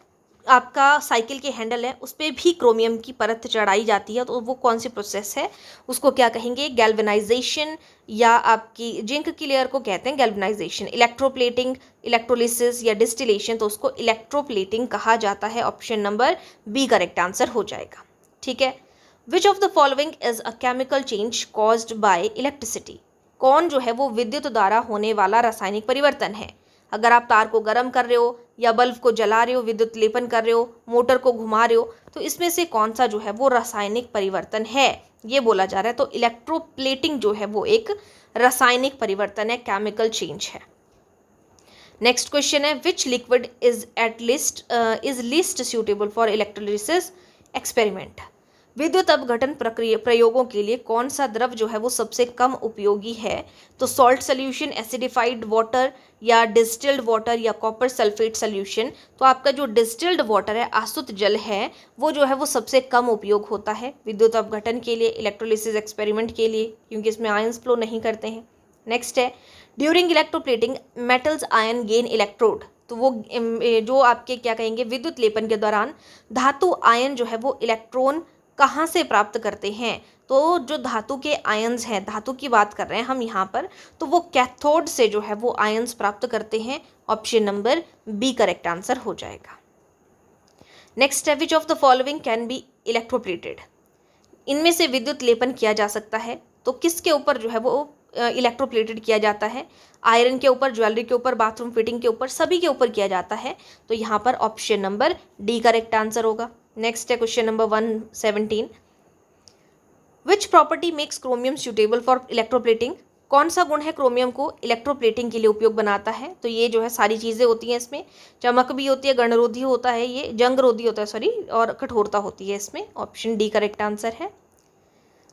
आपका साइकिल के हैंडल है उस पर भी क्रोमियम की परत चढ़ाई जाती है, तो वो कौन सी प्रोसेस है, उसको क्या कहेंगे, गैल्वेनाइजेशन, या आपकी जिंक की लेयर को कहते हैं गैल्वेनाइजेशन, इलेक्ट्रोप्लेटिंग, इलेक्ट्रोलिसिस या डिस्टिलेशन, तो उसको इलेक्ट्रोप्लेटिंग कहा जाता है। Option number B correct answer हो जाएगा। ठीक है, which of the following is a chemical change caused by electricity, कौन जो है वो विद्युत द्वारा होने वाला रासायनिक परिवर्तन है। अगर आप तार को गर्म कर रहे हो या बल्ब को जला रहे हो, विद्युत लेपन कर रहे हो, मोटर को घुमा रहे हो, तो इसमें से कौन सा जो है वो रासायनिक परिवर्तन है, ये बोला जा रहा है। तो इलेक्ट्रोप्लेटिंग जो है वो एक रासायनिक परिवर्तन है, केमिकल चेंज है। नेक्स्ट क्वेश्चन है which liquid is least suitable for electrolysis experiment, विद्युत अपघटन प्रक्रिया प्रयोगों के लिए कौन सा द्रव जो है वो सबसे कम उपयोगी है। तो सॉल्ट सोल्यूशन, एसिडिफाइड वाटर या डिस्टिल्ड वाटर या कॉपर सल्फेट सोल्यूशन, तो आपका जो डिस्टिल्ड वाटर है, आसुत जल है, वो जो है वो सबसे कम उपयोग होता है विद्युत अपघटन के लिए, इलेक्ट्रोलिसिस एक्सपेरिमेंट के लिए, क्योंकि इसमें आयंस फ्लो नहीं करते हैं। नेक्स्ट है during electroplating metals ion gain electrode, तो वो जो आपके क्या कहेंगे विद्युत लेपन के दौरान धातु आयन जो है वो इलेक्ट्रॉन कहाँ से प्राप्त करते हैं। तो जो धातु के आयंस हैं, धातु की बात कर रहे हैं हम यहाँ पर, तो वो कैथोड से जो है वो आयंस प्राप्त करते हैं। Option number B correct answer हो जाएगा। नेक्स्ट है which of the following can be electroplated, इनमें से विद्युत लेपन किया जा सकता है, तो किसके ऊपर जो है वो इलेक्ट्रोप्लेटेड किया जाता है। आयरन के ऊपर, ज्वेलरी के ऊपर, बाथरूम फिटिंग के ऊपर, सभी के ऊपर किया जाता है। तो यहाँ पर option number D correct answer होगा। नेक्स्ट है question number 117, which property makes chromium suitable for electroplating, कौन सा गुण है क्रोमियम को इलेक्ट्रोप्लेटिंग के लिए उपयोग बनाता है। तो ये जो है सारी चीज़ें होती हैं इसमें, चमक भी होती है, गणरोधी होता है, ये जंगरोधी होता है सॉरी, और कठोरता होती है इसमें। ऑप्शन डी करेक्ट आंसर है।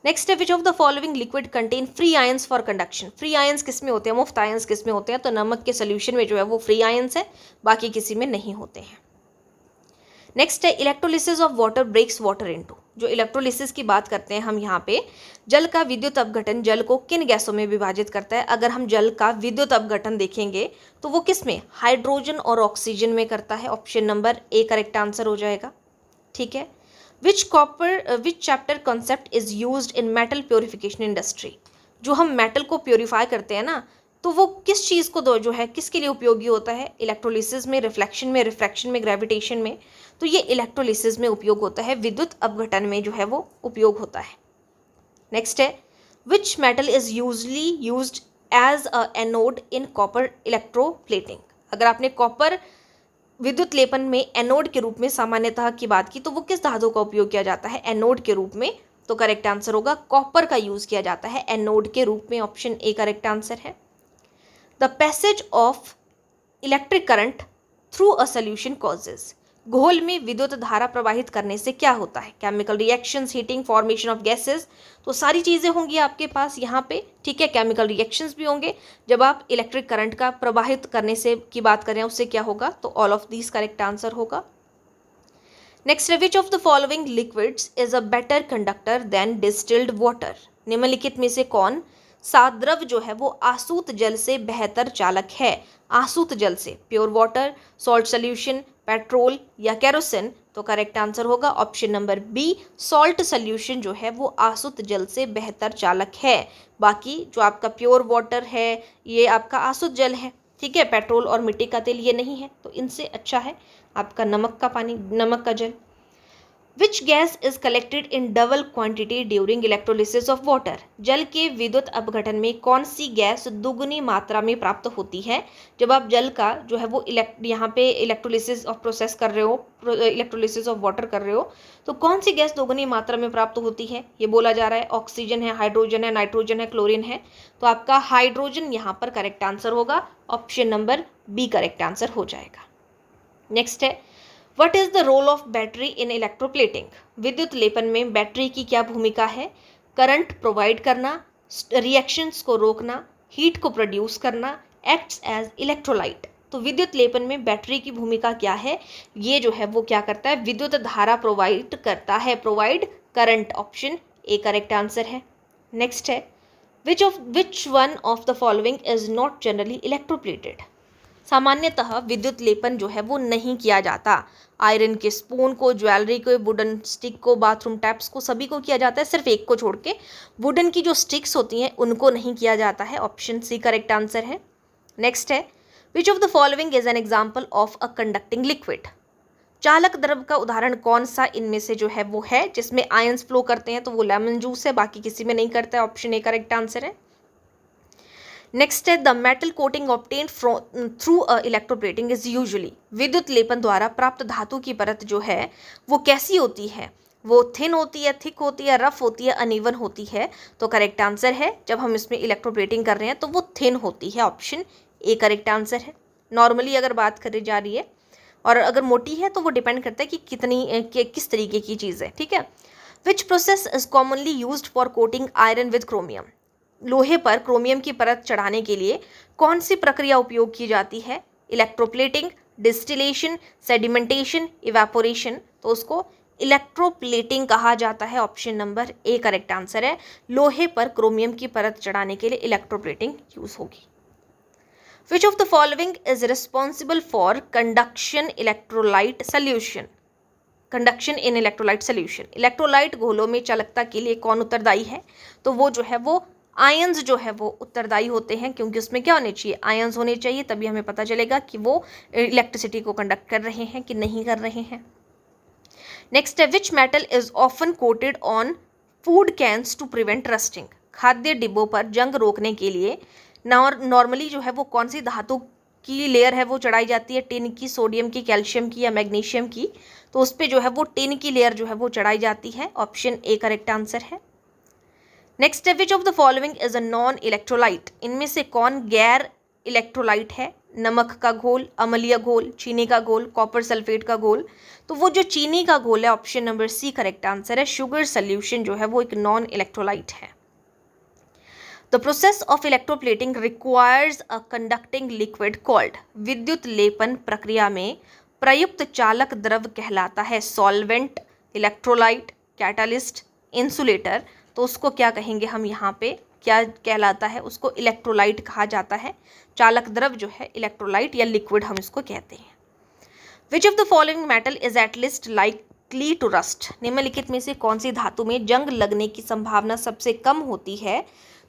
नेक्स्ट है which of the following liquid contain free ions for conduction, free ions किस में होते हैं, मुफ्त आयंस किस में होते हैं। तो नमक के सोल्यूशन में जो है वो फ्री आयंस है, बाकी किसी में नहीं होते हैं। नेक्स्ट है electrolysis of water breaks water into, जो इलेक्ट्रोलिसिस की बात करते हैं हम यहाँ पे, जल का विद्युत अपघटन जल को किन गैसों में विभाजित करता है। अगर हम जल का विद्युत अपघटन देखेंगे तो वो किस में, हाइड्रोजन और ऑक्सीजन में करता है। Option number A correct answer हो जाएगा। ठीक है, विच chapter concept is used in metal purification industry, जो हम मेटल को प्योरीफाई करते हैं ना, तो वो किस चीज़ को जो है किसके लिए उपयोगी होता है। इलेक्ट्रोलिसिस में, रिफ्लेक्शन में, रिफ्रैक्शन में, ग्रेविटेशन में। तो ये इलेक्ट्रोलिसिस में उपयोग होता है, विद्युत अपघटन में जो है वो उपयोग होता है। नेक्स्ट है which metal is usually used as a anode in copper electroplating, अगर आपने कॉपर विद्युत लेपन में एनोड के रूप में सामान्यतः की बात की, तो वो किस धातु का उपयोग किया जाता है एनोड के रूप में। तो करेक्ट आंसर होगा कॉपर का यूज किया जाता है एनोड के रूप में। ऑप्शन ए करेक्ट आंसर है। The passage of electric current through a solution causes, घोल में विद्युत धारा प्रवाहित करने से क्या होता है। Chemical reactions, heating, formation of gases, तो सारी चीज़ें होंगी आपके पास यहाँ पे। ठीक है, केमिकल रिएक्शंस भी होंगे। जब आप इलेक्ट्रिक करंट का प्रवाहित करने से की बात करें उससे क्या होगा, तो all of these correct answer होगा। Next, which of the following liquids is a better conductor than distilled water, निम्नलिखित में से कौन सा द्रव जो है वो आसूत जल से बेहतर चालक है। आसूत जल से, pure water, salt solution, petrol या केरोसिन। तो करेक्ट आंसर होगा option number B, salt solution जो है वो आसुत जल से बेहतर चालक है। बाकी जो आपका प्योर वाटर है ये आपका आसुत जल है, ठीक है, पेट्रोल और मिट्टी का तेल ये नहीं है, तो इनसे अच्छा है आपका नमक का पानी, नमक का जल। Which gas is collected in double quantity during electrolysis of water? जल के विद्युत अपघटन में कौन सी गैस दुगुनी मात्रा में प्राप्त होती है? जब आप जल का जो है वो यहाँ पे इलेक्ट्रोलिसिस ऑफ प्रोसेस कर रहे हो, इलेक्ट्रोलिसिस ऑफ वाटर कर रहे हो, तो कौन सी गैस दोगुनी मात्रा में प्राप्त होती है? ये बोला जा रहा है ऑक्सीजन है, हाइड्रोजन है, नाइट्रोजन है, क्लोरीन है। तो आपका हाइड्रोजन यहाँ पर करेक्ट आंसर होगा, option number B correct answer हो जाएगा। नेक्स्ट है, what is the role of battery in electroplating? विद्युत लेपन में बैटरी की क्या भूमिका है? करंट प्रोवाइड करना, रिएक्शंस को रोकना, हीट को प्रोड्यूस करना, एक्ट्स एज इलेक्ट्रोलाइट। तो विद्युत लेपन में बैटरी की भूमिका क्या है? ये जो है वो क्या करता है? विद्युत धारा प्रोवाइड करता है, provide current, option A correct answer है। नेक्स्ट है, which one of the following is not generally electroplated? सामान्यतः विद्युत लेपन जो है वो नहीं किया जाता। आयरन के स्पून को, ज्वेलरी को, वुडन स्टिक को, बाथरूम टैप्स को, सभी को किया जाता है, सिर्फ एक को छोड़ के वुडन की जो स्टिक्स होती हैं उनको नहीं किया जाता है, ऑप्शन सी करेक्ट आंसर है। नेक्स्ट है, which of the following is an example of a conducting liquid? चालक द्रव का उदाहरण कौन सा इनमें से जो है वो है जिसमें आयंस फ्लो करते हैं? तो वो लेमन जूस है, बाकी किसी में नहीं करता है, ऑप्शन ए करेक्ट आंसर है। नेक्स्ट है, the metal coating obtained through electroplating is usually? विद्युत लेपन द्वारा प्राप्त धातु की परत जो है वो कैसी होती है? वो थिन होती है, थिक होती है, रफ होती है, अनइवन होती है? तो करेक्ट आंसर है, जब हम इसमें इलेक्ट्रोप्लेटिंग कर रहे हैं तो वो थिन होती है, ऑप्शन ए करेक्ट आंसर है। नॉर्मली अगर बात करी जा रही है, और अगर मोटी है तो वो डिपेंड करता है कि किस तरीके की चीज़ है, ठीक है। Which process is commonly used for coating iron with chromium? लोहे पर क्रोमियम की परत चढ़ाने के लिए कौन सी प्रक्रिया उपयोग की जाती है? Electroplating, distillation, sedimentation, evaporation? तो उसको इलेक्ट्रोप्लेटिंग कहा जाता है, option number A correct answer है। लोहे पर क्रोमियम की परत चढ़ाने के लिए इलेक्ट्रोप्लेटिंग यूज होगी। Which of the following is responsible for conduction electrolyte solution? Conduction in electrolyte solution, electrolyte घोलों में चालकता के लिए कौन उत्तरदायी है? तो वो जो है वो आयंस जो है वो उत्तरदायी होते हैं, क्योंकि उसमें क्या होने चाहिए? आयंस होने चाहिए, तभी हमें पता चलेगा कि वो इलेक्ट्रिसिटी को कंडक्ट कर रहे हैं कि नहीं कर रहे हैं। नेक्स्ट है, which metal is often coated on food cans to prevent rusting? खाद्य डिब्बों पर जंग रोकने के लिए नॉर्मली जो है वो कौन सी धातु की लेयर है वो चढ़ाई जाती है? टिन की, सोडियम की, कैल्शियम की या मैग्नीशियम की? तो उस पर जो है वो टिन की लेयर जो है वो चढ़ाई जाती है, ऑप्शन ए करेक्ट आंसर है। नेक्स्ट है, which of the following is a non electrolyte? इनमें से कौन गैर इलेक्ट्रोलाइट है? नमक का घोल, अम्लीय घोल, चीनी का घोल, कॉपर सल्फेट का घोल? तो वो जो चीनी का घोल है, option number C correct answer है। शुगर सोल्यूशन जो है वो एक नॉन इलेक्ट्रोलाइट है। The process of electroplating requires a conducting liquid called? विद्युत लेपन प्रक्रिया में प्रयुक्त चालक द्रव कहलाता है सॉल्वेंट, इलेक्ट्रोलाइट, कैटालिस्ट, इंसुलेटर? तो उसको क्या कहेंगे हम यहाँ पे, क्या कहलाता है? उसको इलेक्ट्रोलाइट कहा जाता है। चालक द्रव जो है इलेक्ट्रोलाइट या लिक्विड हम इसको कहते हैं। Which of the following metal is at least likely to rust? निम्नलिखित में से कौन सी धातु में जंग लगने की संभावना सबसे कम होती है?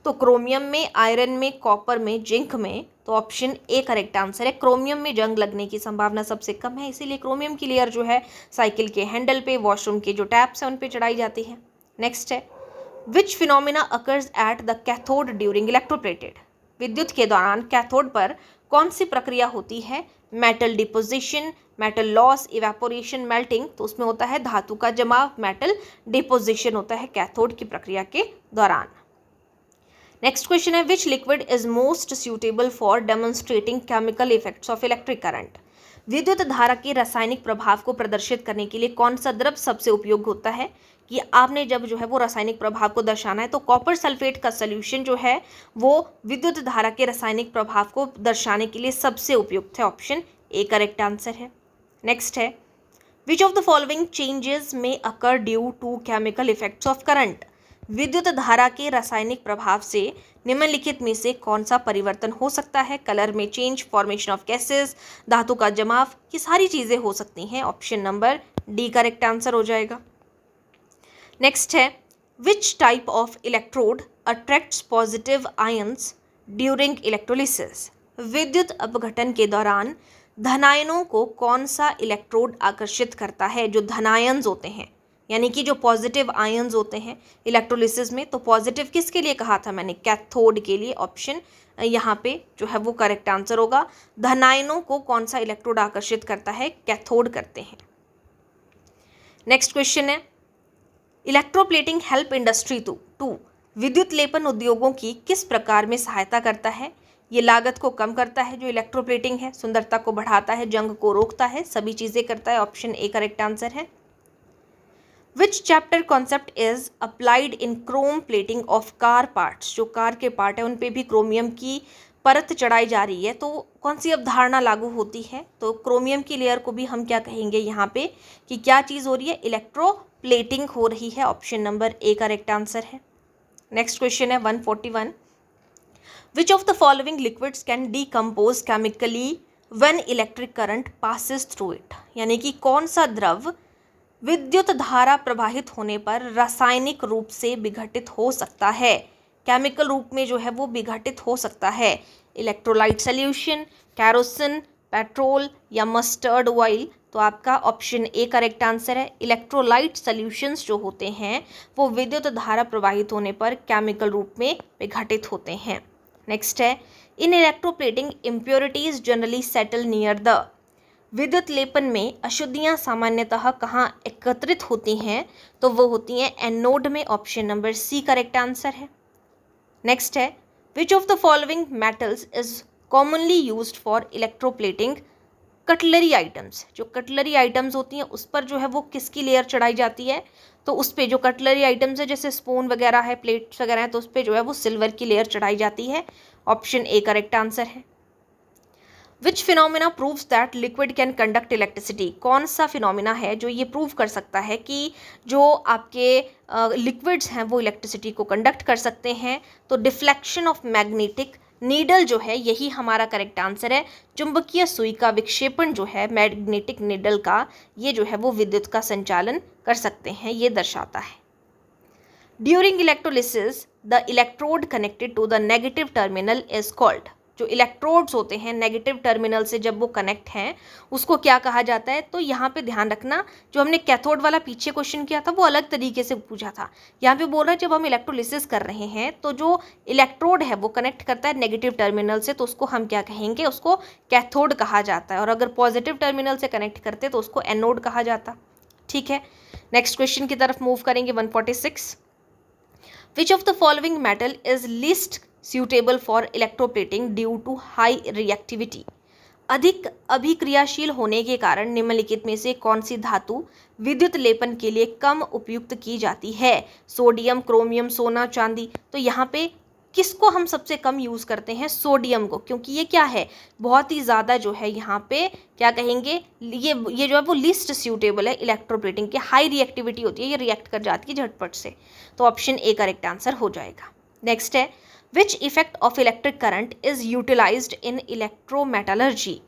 तो क्रोमियम में, आयरन में, कॉपर में, जिंक में? तो ऑप्शन ए करेक्ट आंसर है। क्रोमियम में जंग लगने की संभावना सबसे कम है, इसीलिए क्रोमियम की लेयर जो है साइकिल के हैंडल पे, वॉशरूम के जो टैप्स हैं उन पे चढ़ाई जाती है। नेक्स्ट है, which phenomena occurs at the cathode during electroplated? विद्युत के दौरान कैथोड पर कौन सी प्रक्रिया होती है? Metal deposition, metal loss, evaporation, melting? तो उसमें होता है धातु का जमाव, मेटल डिपोजिशन होता है कैथोड की प्रक्रिया के दौरान। नेक्स्ट क्वेश्चन है, which liquid is most suitable for demonstrating chemical effects of electric current? विद्युत धारा के रासायनिक प्रभाव को प्रदर्शित करने के लिए कौन सा द्रव सबसे उपयोग होता है? कि आपने जब जो है वो रासायनिक प्रभाव को दर्शाना है तो कॉपर सल्फेट का सोल्यूशन जो है वो विद्युत धारा के रासायनिक प्रभाव को दर्शाने के लिए सबसे उपयुक्त है, ऑप्शन ए करेक्ट आंसर है। नेक्स्ट है, which of the following changes may occur due to chemical effects of current? विद्युत धारा के रासायनिक प्रभाव से निम्नलिखित में से कौन सा परिवर्तन हो सकता है? कलर में चेंज, फॉर्मेशन ऑफ गैसेस, धातु का जमाव? ये सारी चीज़ें हो सकती हैं, option number D correct answer हो जाएगा। नेक्स्ट है, which type of electrode attracts positive ions during electrolysis? विद्युत अपघटन के दौरान धनायनों को कौन सा इलेक्ट्रोड आकर्षित करता है? जो धनायंस होते हैं, यानी कि जो पॉजिटिव आयंस होते हैं इलेक्ट्रोलिसिस में, तो पॉजिटिव किसके लिए कहा था मैंने? कैथोड के लिए। ऑप्शन यहाँ पे जो है वो करेक्ट आंसर होगा। धनायनों को कौन सा इलेक्ट्रोड आकर्षित करता है? कैथोड करते हैं। नेक्स्ट क्वेश्चन है, इलेक्ट्रोप्लेटिंग हेल्प इंडस्ट्री टू विद्युत लेपन उद्योगों की किस प्रकार में सहायता करता है? ये लागत को कम करता है जो इलेक्ट्रोप्लेटिंग है, सुंदरता को बढ़ाता है, जंग को रोकता है, सभी चीज़ें करता है। ऑप्शन ए करेक्ट आंसर है। विच chapter concept is applied in Chrome plating of car parts? जो कार के पार्ट है उन पे भी क्रोमियम की परत चढ़ाई जा रही है, तो कौन सी अवधारणा लागू होती है? तो क्रोमियम की लेयर को भी हम क्या कहेंगे यहाँ पे कि क्या चीज़ हो रही है? इलेक्ट्रोप्लेटिंग हो रही है। Option number A correct answer है। नेक्स्ट क्वेश्चन है 141, विच of the following liquids can decompose chemically when electric current passes through it? यानी कि कौन सा द्रव विद्युत धारा प्रवाहित होने पर रासायनिक रूप से विघटित हो सकता है? केमिकल रूप में जो है वो विघटित हो सकता है। इलेक्ट्रोलाइट सॉल्यूशन, कैरोसिन, पेट्रोल या मस्टर्ड ऑयल? तो आपका ऑप्शन ए करेक्ट आंसर है। इलेक्ट्रोलाइट सॉल्यूशंस जो होते हैं वो विद्युत धारा प्रवाहित होने पर केमिकल रूप में विघटित होते हैं। नेक्स्ट है, in electroplating impurities generally settle near the? विद्युत लेपन में अशुद्धियाँ सामान्यतः कहाँ एकत्रित होती हैं? तो वो होती हैं एनोड में। Option number C correct answer है। नेक्स्ट है, which of the following metals is commonly used for electroplating cutlery items? जो कटलरी आइटम्स होती हैं उस पर जो है वो किसकी लेयर चढ़ाई जाती है? तो उस पर जो कटलरी आइटम्स है जैसे स्पून वगैरह है, प्लेट्स वगैरह हैं, तो उस पर जो है वो सिल्वर की लेयर चढ़ाई जाती है। ऑप्शन ए करेक्ट आंसर है। Which phenomena proves that liquid can conduct electricity? कौन सा फिनोमिना है जो ये प्रूव कर सकता है कि जो आपके लिक्विड्स हैं वो इलेक्ट्रिसिटी को कंडक्ट कर सकते हैं? तो डिफ्लेक्शन ऑफ मैग्नेटिक नीडल जो है यही हमारा करेक्ट आंसर है। चुंबकीय सुई का विक्षेपण जो है मैग्नेटिक नीडल का, ये जो है वो विद्युत का संचालन कर सकते हैं, ये दर्शाता है। During electrolysis the electrode connected to the negative terminal is called? जो इलेक्ट्रोड्स होते हैं नेगेटिव टर्मिनल से जब वो कनेक्ट हैं उसको क्या कहा जाता है? तो यहाँ पे ध्यान रखना, जो हमने कैथोड वाला पीछे क्वेश्चन किया था वो अलग तरीके से पूछा था। यहाँ पे बोल रहा है जब हम इलेक्ट्रोलिसिस कर रहे हैं तो जो इलेक्ट्रोड है वो कनेक्ट करता है नेगेटिव टर्मिनल से, तो उसको हम क्या कहेंगे? उसको कैथोड कहा जाता है। और अगर पॉजिटिव टर्मिनल से कनेक्ट करते तो उसको एनोड कहा जाता। ठीक है, नेक्स्ट क्वेश्चन की तरफ मूव करेंगे। 146, विच of the following metal is least suitable for electroplating due to high reactivity? अधिक अभिक्रियाशील होने के कारण निम्नलिखित में से कौन सी धातु विद्युत लेपन के लिए कम उपयुक्त की जाती है? सोडियम, क्रोमियम, सोना, चांदी? तो यहाँ पे किसको हम सबसे कम यूज़ करते हैं? सोडियम को, क्योंकि ये क्या है? बहुत ही ज़्यादा जो है यहाँ पे क्या कहेंगे, ये जो है वो लिस्ट सूटेबल है इलेक्ट्रोप्लेटिंग की। हाई रिएक्टिविटी होती है, ये रिएक्ट कर जाती है झटपट से। तो ऑप्शन ए करेक्ट आंसर हो जाएगा। नेक्स्ट है, which effect of electric current is utilized in electrometallurgy?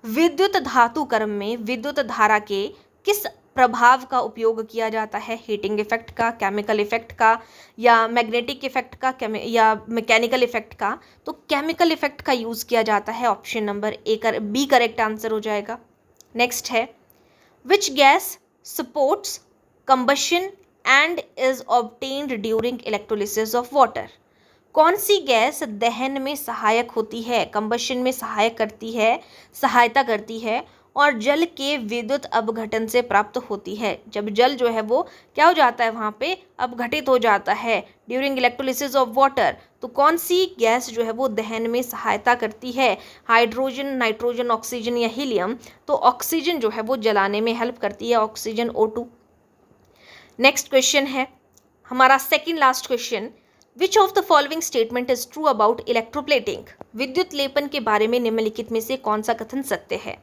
विद्युत धातु कर्म में विद्युत धारा के किस प्रभाव का उपयोग किया जाता है? हीटिंग इफेक्ट का, केमिकल इफेक्ट का, या मैग्नेटिक इफेक्ट का, या मैकेनिकल इफेक्ट का? तो केमिकल इफेक्ट का यूज़ किया जाता है। Option number B correct answer हो जाएगा। नेक्स्ट है, which gas supports combustion and is obtained during electrolysis of water? कौन सी गैस दहन में सहायक होती है, कंबशन में सहायक करती है, सहायता करती है और जल के विद्युत अपघटन से प्राप्त होती है? जब जल जो है वो क्या हो जाता है वहाँ पे अपघटित हो जाता है ड्यूरिंग इलेक्ट्रोलिसिस ऑफ वाटर, तो कौन सी गैस जो है वो दहन में सहायता करती है? हाइड्रोजन, नाइट्रोजन, ऑक्सीजन या हीलियम? तो ऑक्सीजन जो है वो जलाने में हेल्प करती है, ऑक्सीजन O2। नेक्स्ट क्वेश्चन है हमारा second last question, which of the following statement is true about electroplating? विद्युत लेपन के बारे में निम्नलिखित में से कौन सा कथन सत्य है?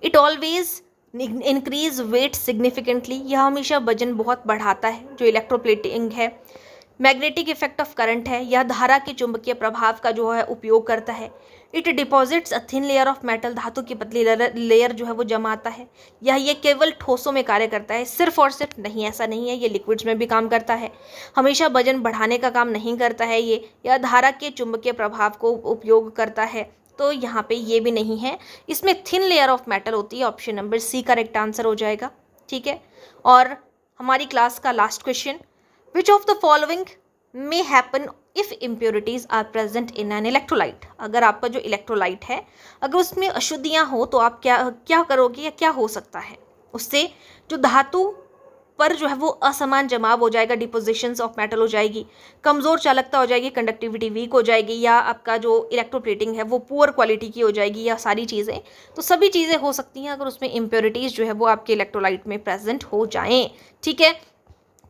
It always increase weight significantly, यह हमेशा वजन बहुत बढ़ाता है जो इलेक्ट्रोप्लेटिंग है। मैग्नेटिक इफेक्ट ऑफ करंट है, यह धारा के चुंबकीय प्रभाव का जो है उपयोग करता है। It deposits a thin layer of metal, धातु की पतली लेयर जो है वो जमाता है। ये केवल ठोसों में कार्य करता है, सिर्फ और सिर्फ नहीं, ऐसा नहीं है, ये लिक्विड्स में भी काम करता है। हमेशा वजन बढ़ाने का काम नहीं करता है ये, यह धारा के चुंबकीय प्रभाव को उपयोग करता है। तो यहाँ पे ये भी नहीं है, इसमें थिन लेयर ऑफ मेटल होती है। Option number C correct answer हो जाएगा। ठीक है, और हमारी क्लास का last question, which of the following may happen if impurities are present in an electrolyte. अगर आपका जो इलेक्ट्रोलाइट है, अगर उसमें अशुद्धियाँ हो तो आप क्या करोगे या क्या हो सकता है उससे? जो धातु पर जो है वो असमान जमाव हो जाएगा, डिपोजिशंस ऑफ मेटल हो जाएगी, कमज़ोर चालकता हो जाएगी, कंडक्टिविटी वीक हो जाएगी, या आपका जो इलेक्ट्रोप्लेटिंग है वो पुअर क्वालिटी की हो जाएगी, या सारी चीज़ें। तो सभी चीज़ें हो सकती हैं अगर उसमें इम्प्योरिटीज़ जो है वो आपके इलेक्ट्रोलाइट में प्रेजेंट हो जाएं। ठीक है,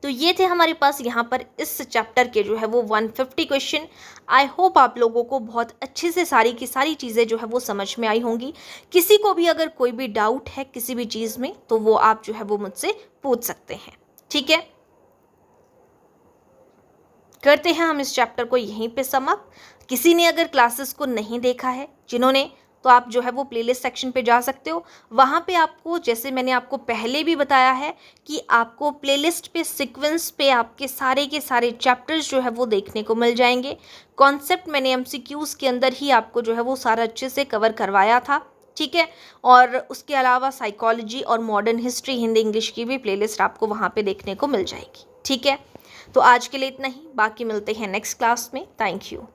तो ये थे हमारे पास यहाँ पर इस चैप्टर के जो है वो 150 क्वेश्चन। आई होप आप लोगों को बहुत अच्छे से सारी की सारी चीज़ें जो है वो समझ में आई होंगी। किसी को भी अगर कोई भी डाउट है किसी भी चीज़ में तो वो आप जो है वो मुझसे पूछ सकते हैं। ठीक है, करते हैं हम इस चैप्टर को यहीं पे समाप्त। किसी ने अगर क्लासेस को नहीं देखा है, जिन्होंने, तो आप जो है वो प्लेलिस्ट सेक्शन पे जा सकते हो। वहाँ पे आपको, जैसे मैंने आपको पहले भी बताया है, कि आपको प्लेलिस्ट पे सीक्वेंस पे आपके सारे के सारे चैप्टर्स जो है वो देखने को मिल जाएंगे। कॉन्सेप्ट मैंने एमसीक्यूज़ के अंदर ही आपको जो है वो सारा अच्छे से कवर करवाया था। ठीक है, और उसके अलावा साइकोलॉजी और मॉडर्न हिस्ट्री, हिंदी इंग्लिश की भी प्लेलिस्ट आपको वहाँ पे देखने को मिल जाएगी। ठीक है, तो आज के लिए इतना ही, बाकी मिलते हैं नेक्स्ट क्लास में। Thank you.